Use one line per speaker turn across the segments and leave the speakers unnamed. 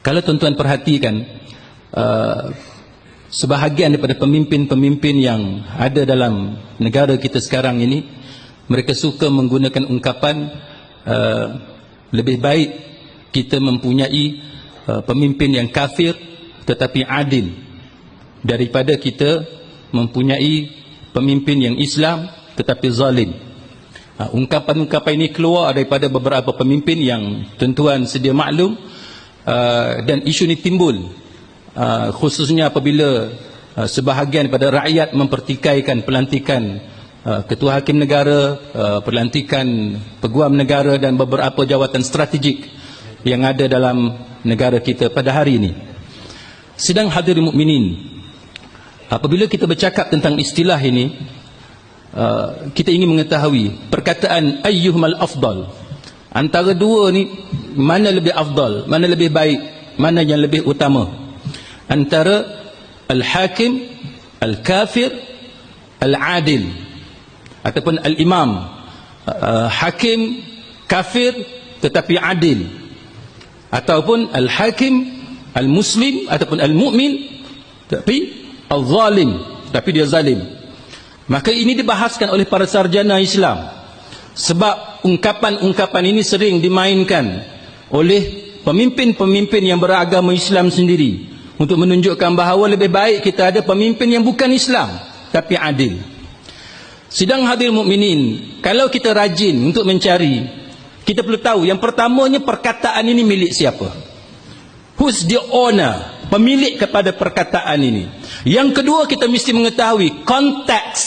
Kalau tuan-tuan perhatikan, sebahagian daripada pemimpin-pemimpin yang ada dalam negara kita sekarang ini, mereka suka menggunakan ungkapan lebih baik kita mempunyai pemimpin yang kafir tetapi adil daripada kita mempunyai pemimpin yang Islam tetapi zalim. Ungkapan-ungkapan ini keluar daripada beberapa pemimpin yang tuan-tuan sedia maklum, dan isu ini timbul khususnya apabila sebahagian daripada rakyat mempertikaikan pelantikan ketua hakim negara, pelantikan peguam negara dan beberapa jawatan strategik yang ada dalam negara kita pada hari ini. Sidang hadirin mukminin, apabila kita bercakap tentang istilah ini, kita ingin mengetahui perkataan ayyuhumal afdal. Antara dua ni, mana lebih afdal, mana lebih baik, mana yang lebih utama? Antara al-hakim, al-kafir, al-adil, ataupun al-imam, hakim kafir tetapi adil, ataupun al-hakim al-muslim ataupun al-mu'min tapi al-zalim, tapi dia zalim. Maka ini dibahaskan oleh para sarjana Islam, sebab ungkapan-ungkapan ini sering dimainkan oleh pemimpin-pemimpin yang beragama Islam sendiri untuk menunjukkan bahawa lebih baik kita ada pemimpin yang bukan Islam tapi adil. Sidang hadirin mukminin, kalau kita rajin untuk mencari, kita perlu tahu yang pertamanya perkataan ini milik siapa? Who's the owner? Pemilik kepada perkataan ini. Yang kedua, kita mesti mengetahui konteks,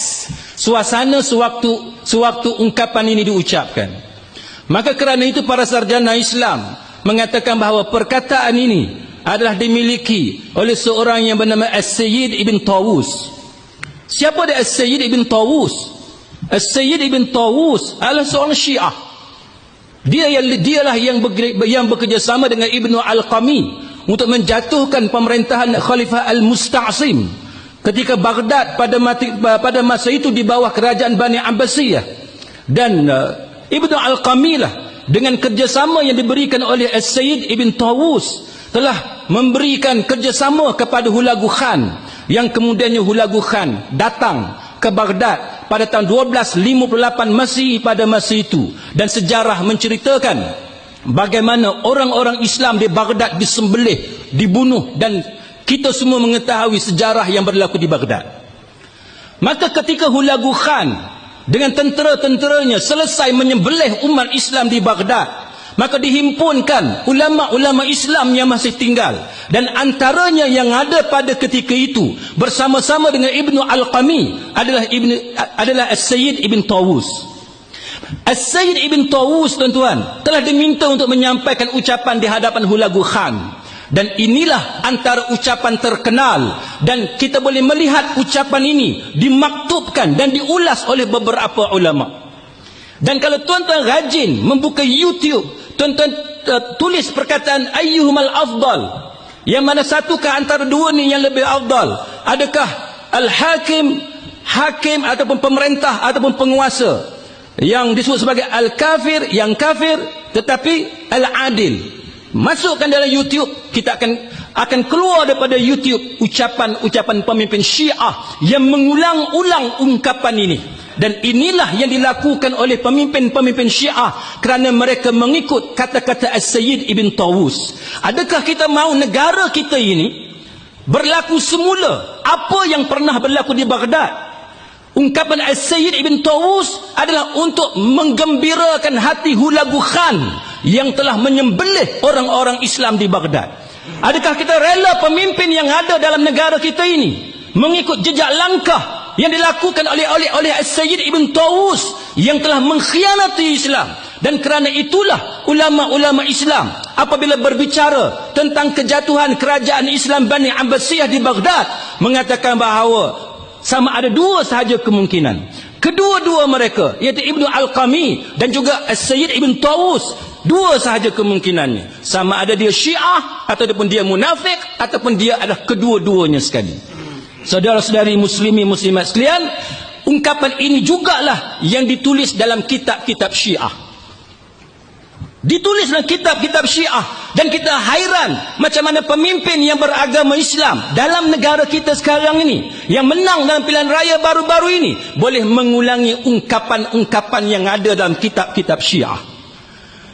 suasana sewaktu ungkapan ini diucapkan. Maka kerana itu para sarjana Islam mengatakan bahawa perkataan ini adalah dimiliki oleh seorang yang bernama As-Sayyid Ibn Tawus. Siapa dia As-Sayyid Ibn Tawus? As-Sayyid Ibn Tawus adalah seorang Syiah. Dialah yang bekerjasama dengan Ibnu Al-Qami untuk menjatuhkan pemerintahan Khalifah Al-Musta'sim ketika Baghdad pada masa itu di bawah kerajaan Bani Abbasiyah. Dan Ibnu Al-Qami lah dengan kerjasama yang diberikan oleh As-Sayyid Ibn Tawus telah memberikan kerjasama kepada Hulagu Khan, yang kemudiannya Hulagu Khan datang ke Baghdad pada tahun 1258 Masihi pada masa itu. Dan sejarah menceritakan bagaimana orang-orang Islam di Baghdad disembelih, dibunuh, dan kita semua mengetahui sejarah yang berlaku di Baghdad. Maka ketika Hulagu Khan dengan tentera-tenteranya selesai menyembelih umat Islam di Baghdad, maka dihimpunkan ulama-ulama Islam yang masih tinggal, dan antaranya yang ada pada ketika itu bersama-sama dengan Ibnu Al-Qami adalah As-Sayyid Ibn Tawus. As-Sayyid Ibn Tawus, tuan-tuan, telah diminta untuk menyampaikan ucapan di hadapan Hulagu Khan, dan inilah antara ucapan terkenal, dan kita boleh melihat ucapan ini dimaktubkan dan diulas oleh beberapa ulama. Dan kalau tuan-tuan rajin membuka YouTube, tuan-tuan tulis perkataan ayyuhumal afdal, yang mana satukah antara dua ni yang lebih afdal? Adakah al-hakim, hakim ataupun pemerintah ataupun penguasa yang disebut sebagai al-kafir, yang kafir tetapi al-adil? Masukkan dalam YouTube, kita akan keluar daripada YouTube ucapan-ucapan pemimpin Syiah yang mengulang-ulang ungkapan ini. Dan inilah yang dilakukan oleh pemimpin-pemimpin Syiah kerana mereka mengikut kata-kata As-Sayyid Ibn Tawus. Adakah kita mahu negara kita ini berlaku semula apa yang pernah berlaku di Baghdad? Ungkapan As-Sayyid Ibn Tawus adalah untuk menggembirakan hati Hulagu Khan yang telah menyembelih orang-orang Islam di Baghdad. Adakah kita rela pemimpin yang ada dalam negara kita ini mengikut jejak langkah yang dilakukan oleh As-Sayyid Ibn Tawus yang telah mengkhianati Islam? Dan kerana itulah ulama-ulama Islam apabila berbicara tentang kejatuhan kerajaan Islam Bani Abbasiyah di Baghdad mengatakan bahawa sama ada dua sahaja kemungkinan. Kedua-dua mereka, iaitu Ibnu Al-Qami dan juga As-Sayyid Ibn Tawus, dua sahaja kemungkinannya. Sama ada dia Syiah ataupun dia munafik ataupun dia adalah kedua-duanya sekali. Saudara-saudari muslimi muslimat sekalian, ungkapan ini jugalah yang ditulis dalam kitab-kitab Syiah.
Ditulis dalam kitab-kitab Syiah, dan kita hairan macam mana pemimpin yang beragama Islam dalam negara kita sekarang ini, yang menang dalam pilihan raya baru-baru ini, boleh mengulangi ungkapan-ungkapan yang ada dalam kitab-kitab Syiah.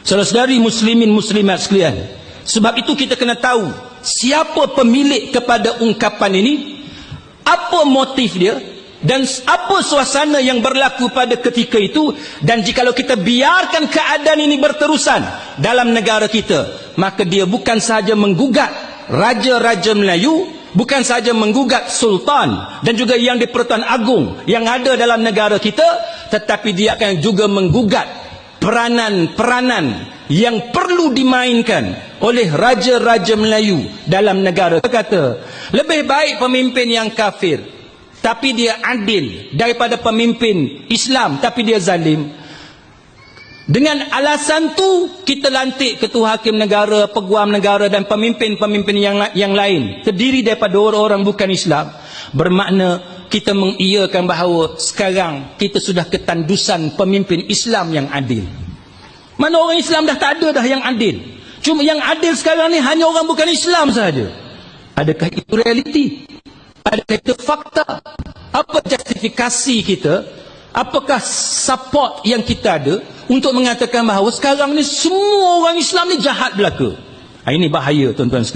Saudara-saudari muslimin muslimat sekalian, sebab itu kita kena tahu siapa pemilik kepada ungkapan ini, apa motif dia, dan apa suasana yang berlaku pada ketika itu. Dan jikalau kita biarkan keadaan ini berterusan dalam negara kita, maka dia bukan sahaja menggugat raja-raja Melayu, bukan sahaja menggugat sultan dan juga yang di Pertuan Agong yang ada dalam negara kita, tetapi dia akan juga menggugat peranan-peranan yang perlu dimainkan oleh raja-raja Melayu dalam negara. Dia kata, lebih baik pemimpin yang kafir tapi dia adil daripada pemimpin Islam tapi dia zalim. Dengan alasan tu kita lantik ketua hakim negara, peguam negara dan pemimpin-pemimpin yang lain terdiri daripada orang-orang bukan Islam. Bermakna kita mengiyakan bahawa sekarang kita sudah ketandusan pemimpin Islam yang adil. Mana orang Islam dah tak ada dah yang adil. Cuma yang adil sekarang ni hanya orang bukan Islam sahaja. Adakah itu realiti? Adakah itu fakta? Apa justifikasi kita? Apakah support yang kita ada untuk mengatakan bahawa sekarang ni semua orang Islam ni jahat belaka? Ini bahaya tuan-tuan sekalian.